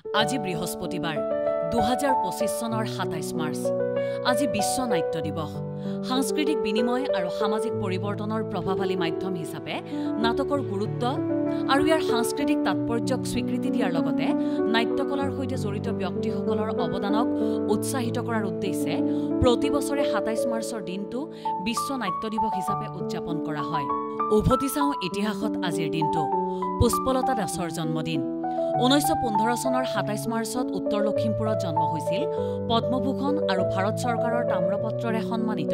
আজি বৃহস্পতিবাৰ 2025 চনৰ 27 মাৰ্চ আজি বিশ্ব নাট্য দিৱস সাংস্কৃতিক বিনিময় আৰু সামাজিক পৰিৱৰ্তনৰ প্ৰভাৱশালী মাধ্যম হিচাপে নাটকৰ গুৰুত্ব আৰু ইয়াৰ সাংস্কৃতিক তাৎপৰ্যক স্বীকৃতি দিয়াৰ লগতে নাট্যকলাৰ সৈতে জড়িত ব্যক্তিসকলৰ অৱদানক উৎসাহিত কৰাৰ উদ্দেশ্যে প্ৰতি বছৰে 27 মাৰ্চৰ দিনটো বিশ্ব নাট্য দিৱস হিচাপে উদযাপন কৰা হয়। উভতি চাওঁ ইতিহাসত আজিৰ দিনটো পুষ্পলতা দাসৰ জন্মদিন 1915 চনৰ 27 মাৰ্চত উত্তৰ লখিমপুৰত জন্ম হৈছিল পদ্মভূষণ আৰু ভাৰত চৰকাৰৰ তাম্ৰপত্ৰৰে সন্মানিত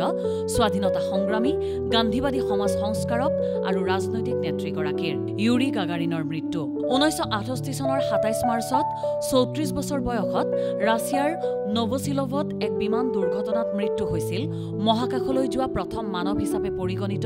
স্বাধীনতা সংগ্ৰামী গান্ধীবাদী সমাজ সংস্কাৰক আৰু ৰাজনৈতিক নেত্ৰীগৰাকীৰ ইউৰি গাগাৰিনৰ মৃত্যু 1968 চনৰ 27 মাৰ্চত 34 বছৰ বয়সত ৰাছিয়াৰ নভোছিলভত এক বিমান দুৰ্ঘটনাত মৃত্যু হৈছিল মহাকাশলৈ যোৱা প্ৰথম মানৱ হিচাপে পৰিগণিত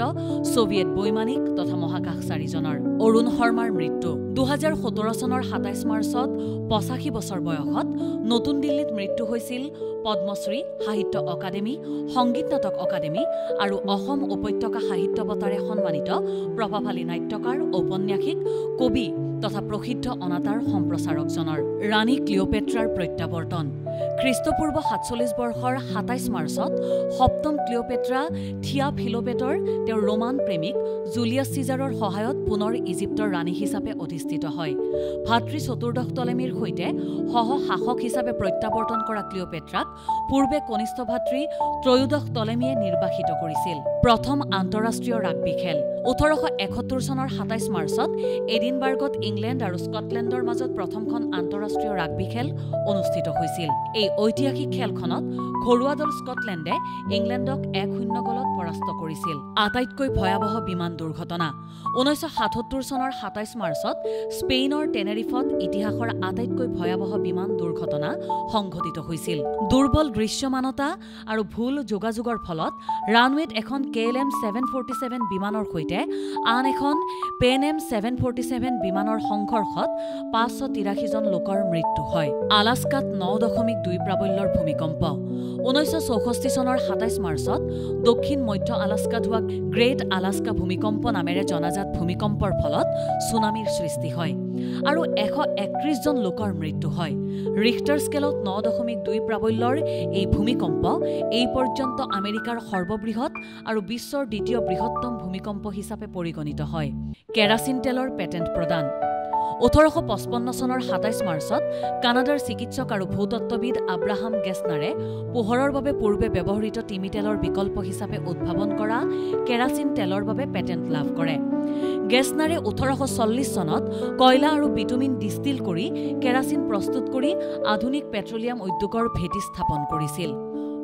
সোভিয়েট বৈমানিক তথা মহাকাশচাৰীজনৰ অৰুণ শৰ্মাৰ মৃত্যু 2017 চনৰ 27 মাৰ্চত 85 বছৰ বয়সত নতুন দিল্লীত মৃত্যু হৈছিল পদ্মশ্ৰী সাহিত্য অকাডেমী সংগীত নাটক অকাডেমী আৰু অসম উপত্যকা সাহিত্য বঁটাৰে সন্মানিত প্ৰভাৱশালী নাট্যকাৰ ঔপন্যাসিক কবি তথা প্ৰসিদ্ধ অনাতাঁৰ সম্প্ৰচাৰকজনৰ ৰাণী ক্লিঅ'পেট্ৰাৰ প্ৰত্যাৱৰ্তন খ্ৰীষ্টপূৰ্ব 47 বৰ্ষৰ 27 মাৰ্চত সপ্তম ক্লিঅ'পেট্ৰা থিয়া ফিলোপেটৰ তেওঁৰ ৰোমান প্ৰেমিক জুলিয়াছ চিজাৰৰ সহায়ত পুনৰ ইজিপ্তৰ ৰাণী হিচাপে অধিষ্ঠিত হয়। ভাতৃ চতুৰ্দশ টলেমীৰ সৈতে সহ-শাসক হিচাপে প্ৰত্যাৱৰ্তন কৰা ক্লিঅ'পেট্ৰাক পূৰ্বে কনিষ্ঠ ভাতৃ ত্ৰয়োদশ টলেমীয়ে নিৰ্বাসিত কৰিছিল। প্ৰথম আন্তঃৰাষ্ট্ৰীয় ৰাগবী খেল 1871 চনৰ 27 মাৰ্চত এডিনবাৰ্গত ইংলেণ্ড আৰু স্কটলেণ্ডৰ মাজত প্ৰথমখন আন্তঃৰাষ্ট্ৰীয় ৰাগবী খেল অনুষ্ঠিত হৈছিল। এই ঐতিহাসিক খেলখনত ঘৰুৱা দল স্কটলেণ্ডে ইংলেণ্ডক 1-0 গলত পৰাস্ত কৰিছিল। আটাইতকৈ ভয়াৱহ বিমান দুৰ্ঘটনা 1977 চনৰ 27 মাৰ্চত স্পেইনৰ টেনেৰিফত ইতিহাসৰ আটাইতকৈ ভয়াৱহ বিমান দুৰ্ঘটনা সংঘটিত হৈছিল। দুৰ্বল দৃশ্যমানতা আৰু ভুল যোগাযোগৰ ফলত ৰানৱেত এখন KLM 747 বিমানৰ সৈতে আন এখন PNM 747 বিমানৰ সংঘৰ্ষত 583 জন লোকৰ মৃত্যু হয়। আলাস্কাত 9.2 প্ৰাবল্যৰ ভূমিকম্প 1964 চনৰ 27 মাৰ্চত দক্ষিণ মধ্য আলাস্কাত হোৱা গ্ৰেট আলাস্কা ভূমিকম্প নামেৰে জনাজাত ভূমিকম্পৰ ফলত ছুনামিৰ সৃষ্টি হয় আৰু 131 জন লোকৰ মৃত্যু হয়। ৰিখটাৰ স্কেলত 9.2 প্ৰাবল্যৰ এই ভূমিকম্প এই পৰ্যন্ত আমেৰিকাৰ সৰ্ববৃহৎ আৰু বিশ্বৰ দ্বিতীয় বৃহত্তম ভূমিকম্প হিচাপে পৰিগণিত হয়। কেৰাচিন তেলৰ পেটেণ্ট প্ৰদান 1855 চনৰ 27 মাৰ্চত কানাডাৰ চিকিৎসক আৰু ভূতত্ত্ববিদ আব্ৰাহাম গেছনাৰে পোহৰৰ বাবে পূৰ্বে ব্যৱহৃত তিমি তেলৰ বিকল্প হিচাপে উদ্ভাৱন কৰা কেৰাচিন তেলৰ বাবে পেটেণ্ট লাভ কৰে। গেছনাৰে 1840 চনত কয়লা আৰু বিটুমিন ডিষ্টিল কৰি কেৰাচিন প্ৰস্তুত কৰি আধুনিক পেট্ৰলিয়াম উদ্যোগৰ ভেটি স্থাপন কৰিছিল।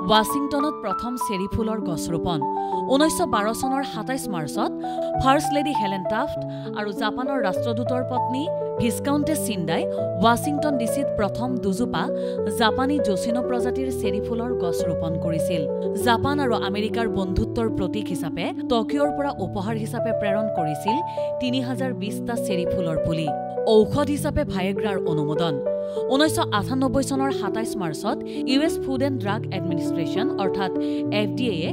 ৱাশ্বিংটনত প্ৰথম চেৰী ফুলৰ গছ ৰোপণ 1912 চনৰ 27 মাৰ্চত ফাৰ্ষ্ট লেডি হেলেন টাফ্ট আৰু জাপানৰ ৰাষ্ট্ৰদূতৰ পত্নী ভিস্কাউণ্টেছ চিণ্ডাই ৱাশ্বিংটন ডিচিত প্ৰথম দুজোপা জাপানী জচিনো প্ৰজাতিৰ চেৰী ফুলৰ গছ ৰোপণ কৰিছিল। জাপান আৰু আমেৰিকাৰ বন্ধুত্বৰ প্ৰতীক হিচাপে টকিঅ'ৰ পৰা উপহাৰ হিচাপে প্ৰেৰণ কৰিছিল 3020টা চেৰী ফুলৰ পুলি। ঔষধ হিচাপে ভায়েগ্ৰাৰ অনুমোদন 1998 চনৰ 27 মাৰ্চত US food and drug administration অৰ্থাৎ FDA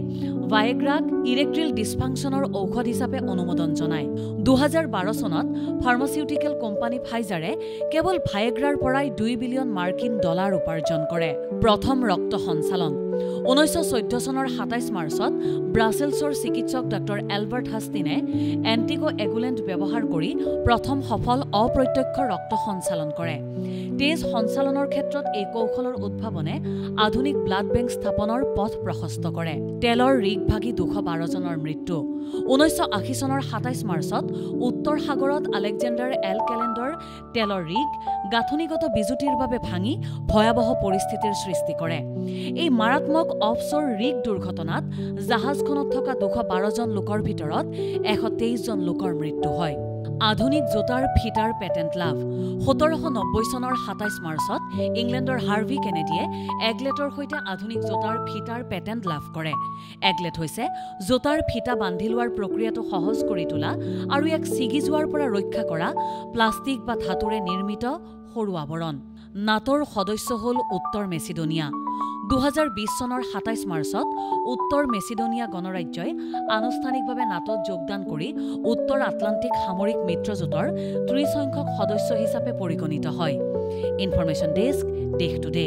ভায়েগ্ৰাক ইৰেক্ট্ৰিল ডিছফাংচনৰ ঔষধ হিচাপে অনুমোদন জনায়। 2012 চনত ফাৰ্মাচিউটিকেল কোম্পানী ফাইজাৰে কেৱল ভায়েগ্ৰাৰ পৰাই $2 বিলিয়ন মাৰ্কিন ডলাৰ উপাৰ্জন কৰে। প্ৰথম ৰক্ত সঞ্চালন 1914 চনৰ 27 মাৰ্চত ব্ৰাছেলছৰ চিকিৎসক ডক্টৰ এলবাৰ্ট হাষ্টিনে এণ্টিকোএগুলেণ্ট ব্যৱহাৰ কৰি প্ৰথম সফল অপ্ৰত্যক্ষ ৰক্ত সঞ্চালন কৰে। তেজ সঞ্চালনৰ ক্ষেত্ৰত এই কৌশলৰ উদ্ভাৱনে আধুনিক ব্লাড বেংক স্থাপনৰ পথ প্ৰশস্ত কৰে। তেলৰ ৰিগভাগী 212 জনৰ মৃত্যু 1980 চনৰ 27 মাৰ্চত উত্তৰ সাগৰত আলেকজেণ্ডাৰ এল কেলেণ্ডৰ তেলৰ ৰিগ গাঁথনিগত বিজুতিৰ বাবে ভাঙি ভয়াৱহ পৰিস্থিতিৰ সৃষ্টি কৰে। এই মাৰাত্মক অফশ্বৰ ৰিগ দুৰ্ঘটনাত জাহাজখনত থকা 212 জন লোকৰ ভিতৰত 123 জন লোকৰ মৃত্যু হয়। আধুনিক জোতাৰ ফিটাৰ পেটেণ্ট লাভ 1790 চনৰ 27 মাৰ্চত ইংলেণ্ডৰ হাৰ্ভি কেনেডিয়ে এগলেটৰ সৈতে আধুনিক জোতাৰ ফিটাৰ পেটেণ্ট লাভ কৰে। এগলেট হৈছে জোতাৰ ফিটা বান্ধি লোৱাৰ প্ৰক্ৰিয়াটো সহজ কৰি তোলা আৰু ইয়াক ছিগি যোৱাৰ পৰা ৰক্ষা কৰা প্লাষ্টিক বা ধাতুৰে নিৰ্মিত সৰু আৱৰণ। নাটোৰ সদস্য হ'ল উত্তৰ মেচিডোনিয়া 2020 চনৰ 27 মাৰ্চত উত্তৰ মেচিডোনিয়া গণৰাজ্যই আনুষ্ঠানিকভাৱে নাটোত যোগদান কৰি উত্তৰ আটলাণ্টিক সামৰিক মিত্ৰজোঁটৰ 30 সংখ্যক সদস্য হিচাপে পৰিগণিত হয়। ইনফৰমেশ্যন ডেস্ক, দেশ টুডে।